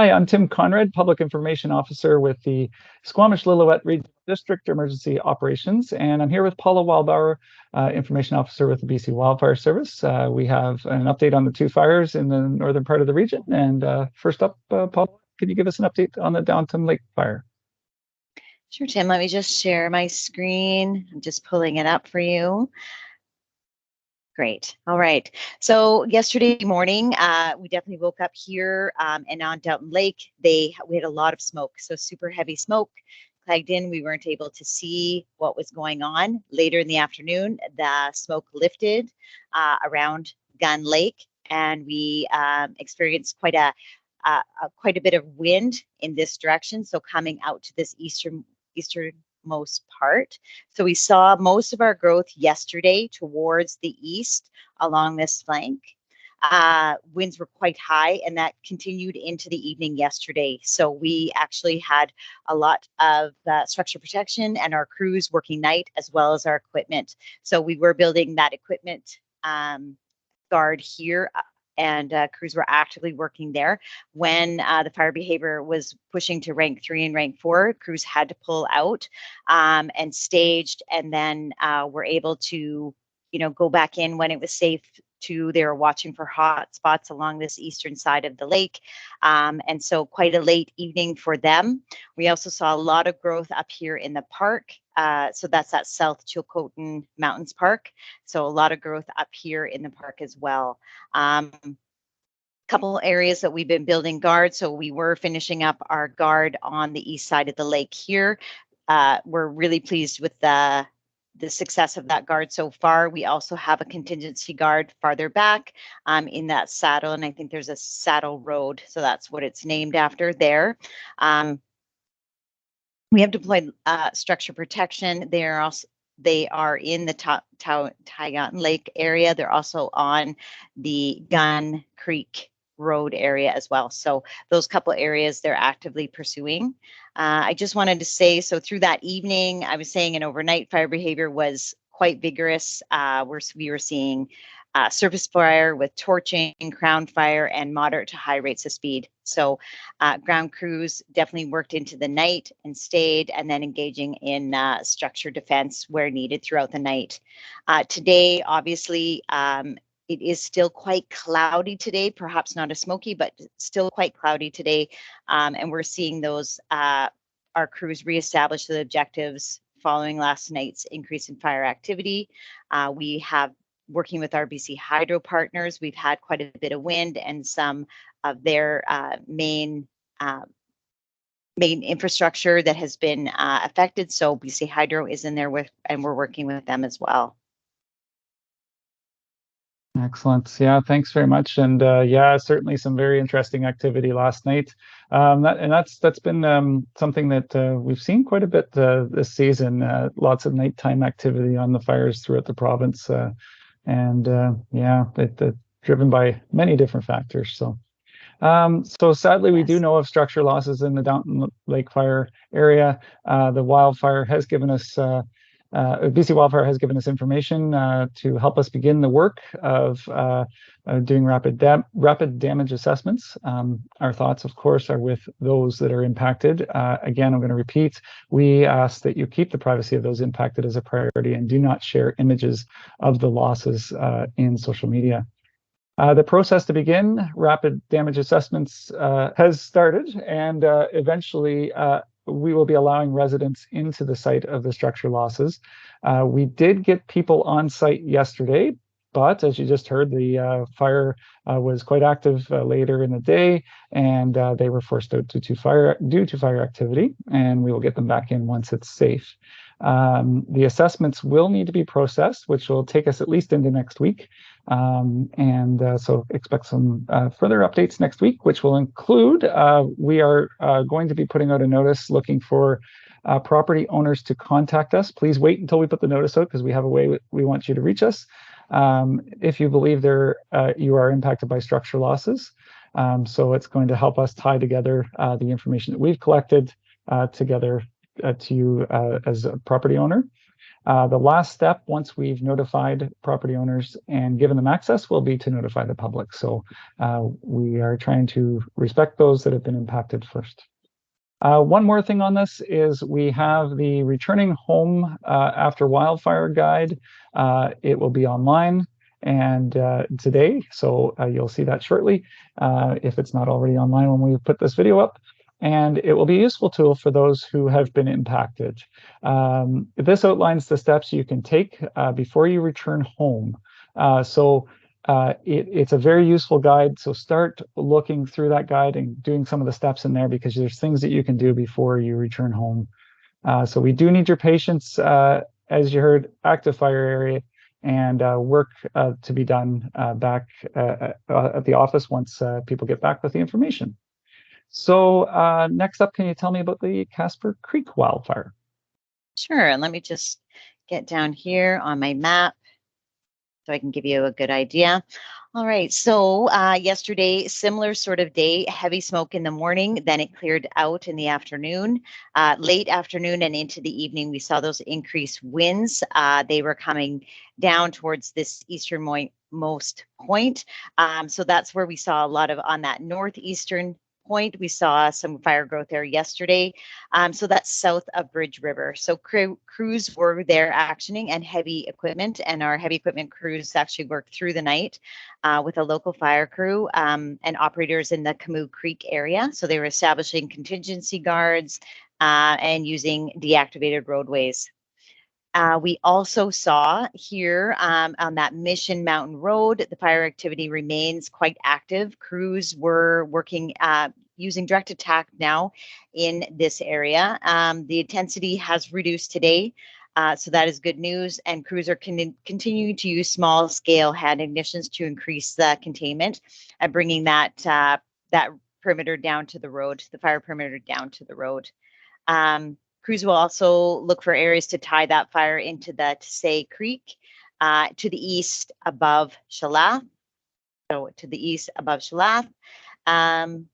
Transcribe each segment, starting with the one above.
Hi, I'm Tim Conrad, Public Information Officer with the Squamish-Lillooet Regional District Emergency Operations, and I'm here with Paula Wildbauer, Information Officer with the BC Wildfire Service. We have an update on the two fires in the northern part of the region. And first up, Paula, could you give us an update on the Downton Lake fire? Sure, Tim. Let me just share my screen. I'm just pulling it up for you. Great. All right. So yesterday morning, we definitely woke up here and on Downton Lake, we had a lot of smoke. So super heavy smoke clagged in. We weren't able to see what was going on. Later in the afternoon, the smoke lifted around Gun Lake, and we experienced quite a bit of wind in this direction. So coming out to this easternmost part. So we saw most of our growth yesterday towards the east along this flank. Winds were quite high, and that continued into the evening yesterday. So we actually had a lot of structure protection and our crews working night as well as our equipment. So we were building that equipment guard here, and crews were actively working there. When the fire behavior was pushing to rank 3 and rank 4, crews had to pull out and staged, and then were able to, go back in when it was safe to. They were watching for hot spots along this eastern side of the lake. And so quite a late evening for them. We also saw a lot of growth up here in the park. So that's that South Chilcotin Mountains Park. So a lot of growth up here in the park as well. Couple areas that we've been building guard. So we were finishing up our guard on the east side of the lake here. We're really pleased with the success of that guard so far. We also have a contingency guard farther back in that saddle, and I think there's a saddle road, so that's what it's named after there. We have deployed structure protection. They are in the Downton Lake area. They're also on the Gun Creek Road area as well. So those couple areas they're actively pursuing. I just wanted to say, so through that evening, I was saying an overnight fire behavior was quite vigorous. We were seeing surface fire with torching, crown fire, and moderate to high rates of speed. So ground crews definitely worked into the night and stayed, and then engaging in structure defense where needed throughout the night. Today, obviously, it is still quite cloudy today, perhaps not as smoky, but still quite cloudy today. And we're seeing those, our crews reestablish the objectives following last night's increase in fire activity. We have, working with our BC Hydro partners, we've had quite a bit of wind, and some of their main infrastructure that has been affected. So BC Hydro is in there and we're working with them as well. Excellent. Yeah, thanks very much. And yeah, certainly some very interesting activity last night. That's been something that we've seen quite a bit this season. Lots of nighttime activity on the fires throughout the province, and yeah, driven by many different factors. So sadly, we do know of structure losses in the Downton Lake fire area. The wildfire has given us. BC Wildfire has given us information to help us begin the work of doing rapid damage assessments. Our thoughts, of course, are with those that are impacted. Again, I'm going to repeat, we ask that you keep the privacy of those impacted as a priority and do not share images of the losses in social media. The process to begin rapid damage assessments has started, and eventually we will be allowing residents into the site of the structure losses. We did get people on site yesterday, but as you just heard, the fire was quite active later in the day, and they were forced out due to fire activity, and we will get them back in once it's safe. The assessments will need to be processed, which will take us at least into next week. So expect some further updates next week, which will include, we are going to be putting out a notice looking for property owners to contact us. Please wait until we put the notice out, because we have a way we want you to reach us if you believe you are impacted by structure losses. So it's going to help us tie together the information that we've collected together to you as a property owner. The last step, once we've notified property owners and given them access, will be to notify the public. So we are trying to respect those that have been impacted first. One more thing on this is we have the Returning Home After Wildfire guide. It will be online and today, so you'll see that shortly if it's not already online when we put this video up. And it will be a useful tool for those who have been impacted. This outlines the steps you can take before you return home. It's a very useful guide. So start looking through that guide and doing some of the steps in there, because there's things that you can do before you return home. So we do need your patience, as you heard, active fire area, and work to be done back at the office once people get back with the information. So next up, can you tell me about the Casper Creek wildfire? Sure, and let me just get down here on my map so I can give you a good idea. All right, so yesterday, similar sort of day, heavy smoke in the morning, then it cleared out in the afternoon. Late afternoon and into the evening, we saw those increased winds. They were coming down towards this easternmost point. So that's where we saw a lot of, on that northeastern point, we saw some fire growth there yesterday. So that's south of Bridge River. So crews were there actioning, and heavy equipment, and our heavy equipment crews actually worked through the night with a local fire crew and operators in the Casper Creek area. So they were establishing contingency guards and using deactivated roadways. We also saw here on that Mission Mountain Road, the fire activity remains quite active. Crews were working using direct attack now in this area. The intensity has reduced today, so that is good news. And crews are continuing to use small scale hand ignitions to increase the containment and bringing that that perimeter down to the road, the fire perimeter down to the road. Crews will also look for areas to tie that fire into the Casper Creek to the east above Shalath. So to the east above Shalath. And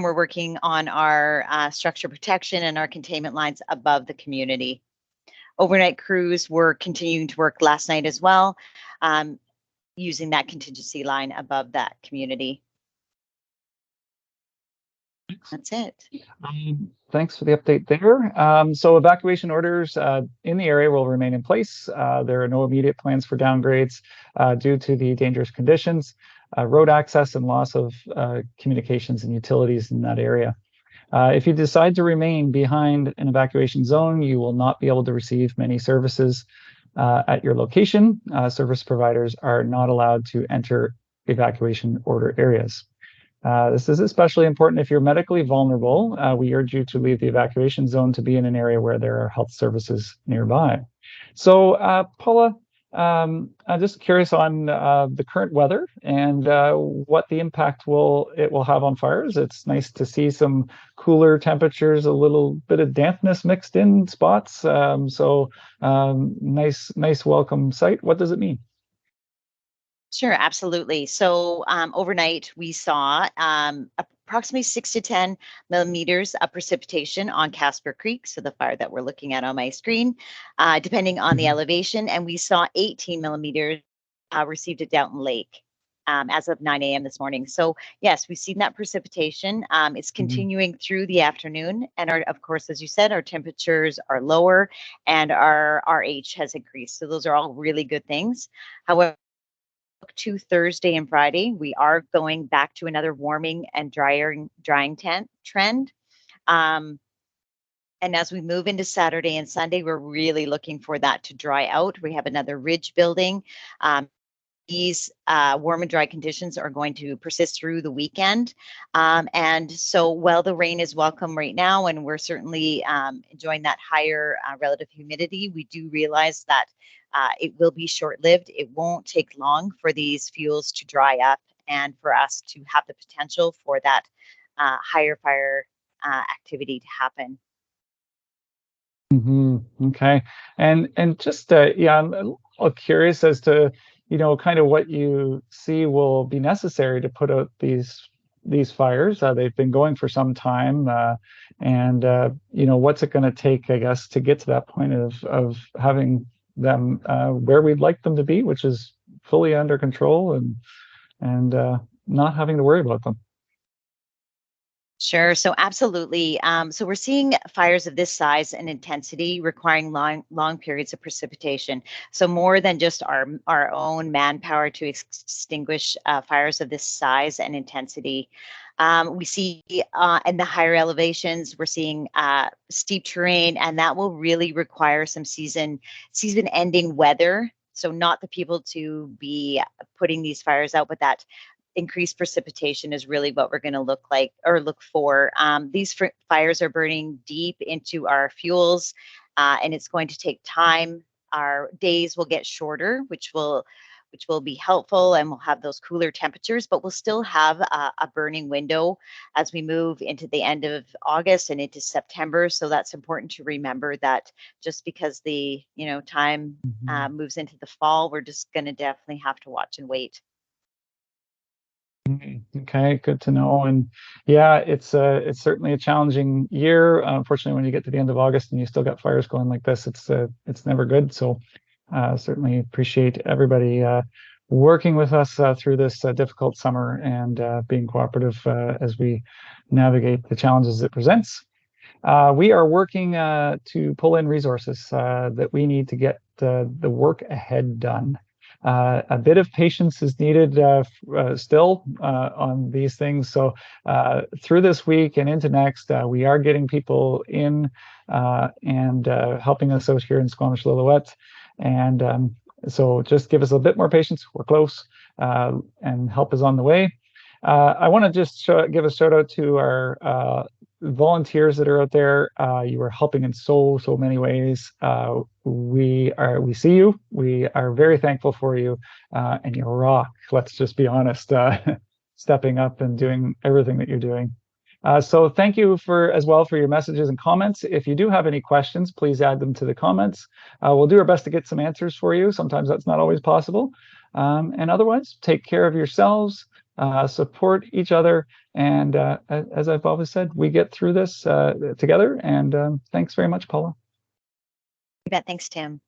we're working on our structure protection and our containment lines above the community. Overnight crews were continuing to work last night as well, using that contingency line above that community. That's it. Thanks for the update there. So evacuation orders in the area will remain in place. There are no immediate plans for downgrades due to the dangerous conditions, road access, and loss of communications and utilities in that area. If you decide to remain behind an evacuation zone, you will not be able to receive many services at your location. Service providers are not allowed to enter evacuation order areas. This is especially important if you're medically vulnerable. We urge you to leave the evacuation zone to be in an area where there are health services nearby. So, Paula, I'm just curious on the current weather and what the impact it will have on fires. It's nice to see some cooler temperatures, a little bit of dampness mixed in spots. Nice welcome sight. What does it mean? Sure, absolutely. So overnight, we saw approximately 6 to 10 millimeters of precipitation on Casper Creek, so the fire that we're looking at on my screen, depending on the elevation. And we saw 18 millimeters received at Downton Lake as of 9 a.m. this morning. So yes, we've seen that precipitation. It's continuing through the afternoon. And of course, as you said, our temperatures are lower and our RH has increased. So those are all really good things. However, to Thursday and Friday, we are going back to another warming and drying trend. And as we move into Saturday and Sunday, we're really looking for that to dry out. We have another ridge building. These warm and dry conditions are going to persist through the weekend. And so while the rain is welcome right now, and we're certainly enjoying that higher relative humidity, we do realize that it will be short-lived. It won't take long for these fuels to dry up and for us to have the potential for that higher fire activity to happen. Okay. And just, yeah, I'm a little curious as to, kind of what you see will be necessary to put out these these fires. They've been going for some time, and what's it going to take, I guess, to get to that point of having them where we'd like them to be, which is fully under control and not having to worry about them. Sure. So absolutely. So we're seeing fires of this size and intensity requiring long periods of precipitation. So more than just our own manpower to extinguish fires of this size and intensity. We see in the higher elevations, we're seeing steep terrain, and that will really require some season-ending weather. So not the people to be putting these fires out, but that increased precipitation is really what we're going to look for. These fires are burning deep into our fuels, and it's going to take time. Our days will get shorter, which will be helpful, and we'll have those cooler temperatures, but we'll still have a burning window as we move into the end of August and into September. So that's important to remember, that just because the time moves into the fall, we're just going to definitely have to watch and wait. Okay, good to know. And yeah, it's certainly a challenging year. Unfortunately, when you get to the end of August and you still got fires going like this, it's never good. So certainly appreciate everybody working with us through this difficult summer and being cooperative as we navigate the challenges it presents. We are working to pull in resources that we need to get the work ahead done. A bit of patience is needed still on these things. So through this week and into next, we are getting people in and helping us out here in Squamish-Lillooet. And so just give us a bit more patience. We're close, and help is on the way. I want to just give a shout out to our volunteers that are out there. You are helping in so many ways. We see you. We are very thankful for you, and you rock. Let's just be honest, stepping up and doing everything that you're doing. So thank you as well for your messages and comments. If you do have any questions, please add them to the comments. We'll do our best to get some answers for you. Sometimes that's not always possible. And otherwise, take care of yourselves, support each other. And as I've always said, we get through this together. And thanks very much, Paula. You bet. Thanks, Tim.